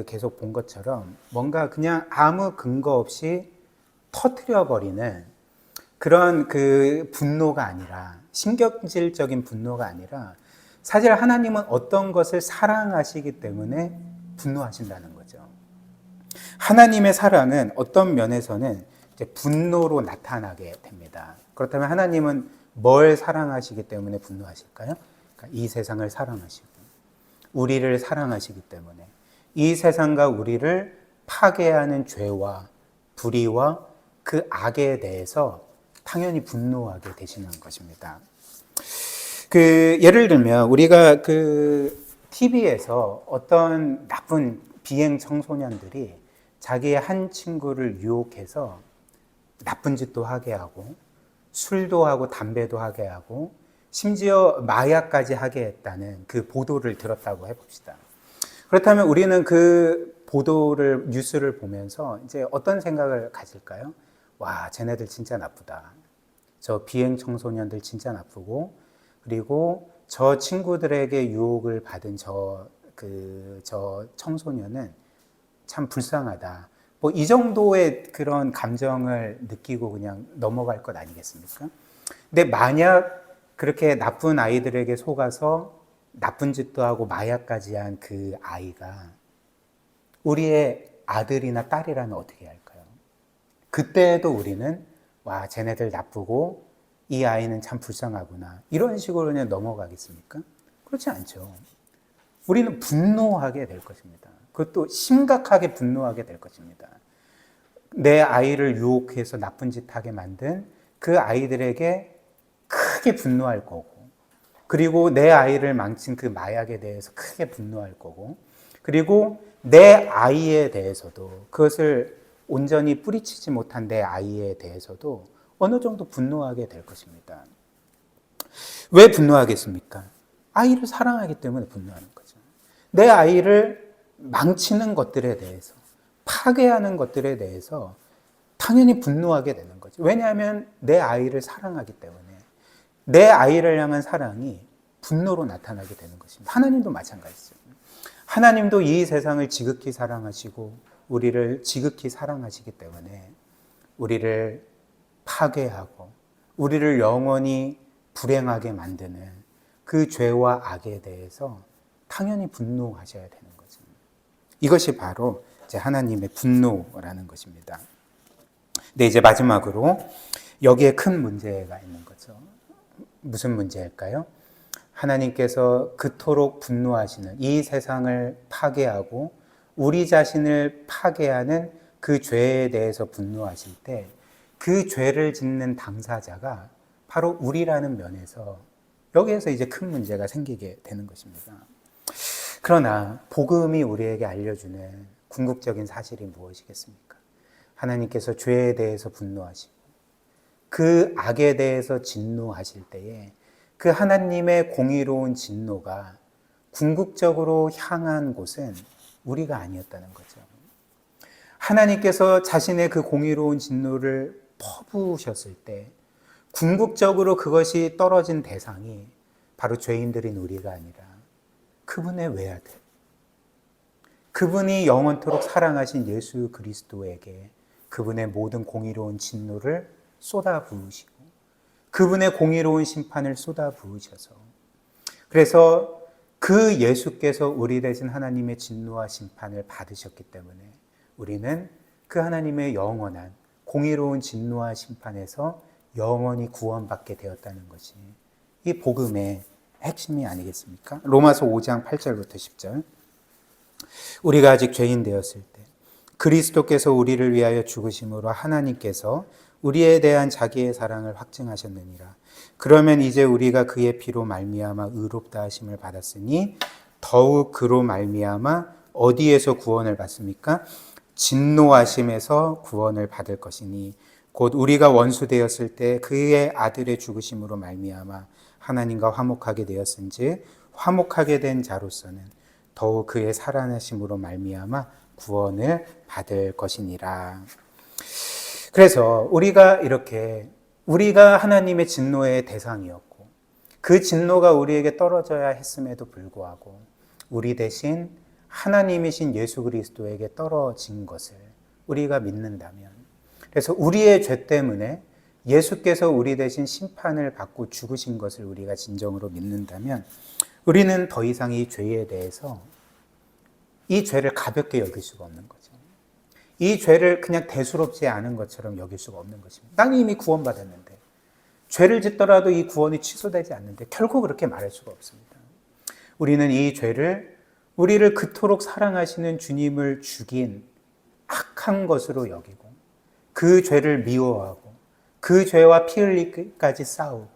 계속 본 것처럼 뭔가 그냥 아무 근거 없이 터뜨려버리는 그런 그 분노가 아니라, 신경질적인 분노가 아니라, 사실 하나님은 어떤 것을 사랑하시기 때문에 분노하신다는 거죠. 하나님의 사랑은 어떤 면에서는 이제 분노로 나타나게 됩니다. 그렇다면 하나님은 뭘 사랑하시기 때문에 분노하실까요? 그러니까 이 세상을 사랑하시고 우리를 사랑하시기 때문에 이 세상과 우리를 파괴하는 죄와 불의와 그 악에 대해서 당연히 분노하게 되시는 것입니다. 예를 들면 우리가 TV에서 어떤 나쁜 비행 청소년들이 자기의 한 친구를 유혹해서 나쁜 짓도 하게 하고 술도 하고 담배도 하게 하고 심지어 마약까지 하게 했다는 그 보도를 들었다고 해봅시다. 그렇다면 우리는 그 뉴스를 보면서 이제 어떤 생각을 가질까요? 와, 쟤네들 진짜 나쁘다. 저 비행 청소년들 진짜 나쁘고, 그리고 저 친구들에게 유혹을 받은 저 청소년은 참 불쌍하다. 뭐 이 정도의 그런 감정을 느끼고 그냥 넘어갈 것 아니겠습니까? 근데 만약 그렇게 나쁜 아이들에게 속아서 나쁜 짓도 하고 마약까지 한 그 아이가 우리의 아들이나 딸이라면 어떻게 할까요? 그때도 우리는 와, 쟤네들 나쁘고 이 아이는 참 불쌍하구나, 이런 식으로 그냥 넘어가겠습니까? 그렇지 않죠. 우리는 분노하게 될 것입니다. 그것도 심각하게 분노하게 될 것입니다. 내 아이를 유혹해서 나쁜 짓 하게 만든 그 아이들에게 크게 분노할 거고, 그리고 내 아이를 망친 그 마약에 대해서 크게 분노할 거고, 그리고 내 아이에 대해서도, 그것을 온전히 뿌리치지 못한 내 아이에 대해서도 어느 정도 분노하게 될 것입니다. 왜 분노하겠습니까? 아이를 사랑하기 때문에 분노하는 거죠. 내 아이를 망치는 것들에 대해서, 파괴하는 것들에 대해서 당연히 분노하게 되는 거죠. 왜냐하면 내 아이를 사랑하기 때문에 내 아이를 향한 사랑이 분노로 나타나게 되는 것입니다. 하나님도 마찬가지죠. 하나님도 이 세상을 지극히 사랑하시고 우리를 지극히 사랑하시기 때문에 우리를 파괴하고 우리를 영원히 불행하게 만드는 그 죄와 악에 대해서 당연히 분노하셔야 되는 거죠. 이것이 바로 이제 하나님의 분노라는 것입니다. 근데 이제 마지막으로 여기에 큰 문제가 있는 거죠. 무슨 문제일까요? 하나님께서 그토록 분노하시는 이 세상을 파괴하고 우리 자신을 파괴하는 그 죄에 대해서 분노하실 때 그 죄를 짓는 당사자가 바로 우리라는 면에서 여기에서 이제 큰 문제가 생기게 되는 것입니다. 그러나 복음이 우리에게 알려주는 궁극적인 사실이 무엇이겠습니까? 하나님께서 죄에 대해서 분노하시고 그 악에 대해서 진노하실 때에 그 하나님의 공의로운 진노가 궁극적으로 향한 곳은 우리가 아니었다는 거죠. 하나님께서 자신의 그 공의로운 진노를 퍼부으셨을 때 궁극적으로 그것이 떨어진 대상이 바로 죄인들인 우리가 아니라 그분의 외아들, 그분이 영원토록 사랑하신 예수 그리스도에게 그분의 모든 공의로운 진노를 쏟아 부으시고 그분의 공의로운 심판을 쏟아 부으셔서, 그래서 그 예수께서 우리 대신 하나님의 진노와 심판을 받으셨기 때문에 우리는 그 하나님의 영원한 공의로운 진노와 심판에서 영원히 구원받게 되었다는 것이 이 복음의 핵심이 아니겠습니까? 로마서 5장 8절부터 10절. 우리가 아직 죄인 되었을 때 그리스도께서 우리를 위하여 죽으심으로 하나님께서 우리에 대한 자기의 사랑을 확증하셨느니라. 그러면 이제 우리가 그의 피로 말미암아 의롭다 하심을 받았으니 더욱 그로 말미암아 어디에서 구원을 받습니까? 진노하심에서 구원을 받을 것이니 곧 우리가 원수 되었을 때 그의 아들의 죽으심으로 말미암아 하나님과 화목하게 되었은즉 화목하게 된 자로서는 더욱 그의 살아나심으로 말미암아 구원을 받을 것이니라. 그래서 우리가 하나님의 진노의 대상이었고 그 진노가 우리에게 떨어져야 했음에도 불구하고 우리 대신 하나님이신 예수 그리스도에게 떨어진 것을 우리가 믿는다면, 그래서 우리의 죄 때문에 예수께서 우리 대신 심판을 받고 죽으신 것을 우리가 진정으로 믿는다면 우리는 더 이상 이 죄에 대해서 이 죄를 가볍게 여길 수가 없는 거죠. 이 죄를 그냥 대수롭지 않은 것처럼 여길 수가 없는 것입니다. 나는 이미 구원받았는데, 죄를 짓더라도 이 구원이 취소되지 않는데 결코 그렇게 말할 수가 없습니다. 우리는 이 죄를 우리를 그토록 사랑하시는 주님을 죽인 악한 것으로 여기고 그 죄를 미워하고 그 죄와 피 흘리기까지 싸우고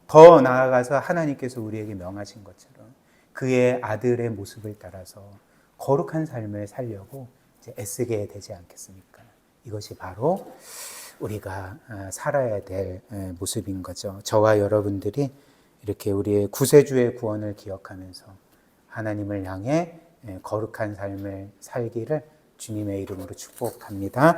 더 나아가서 하나님께서 우리에게 명하신 것처럼 그의 아들의 모습을 따라서 거룩한 삶을 살려고 이제 애쓰게 되지 않겠습니까? 이것이 바로 우리가 살아야 될 모습인 거죠. 저와 여러분들이 이렇게 우리의 구세주의 구원을 기억하면서 하나님을 향해 거룩한 삶을 살기를 주님의 이름으로 축복합니다.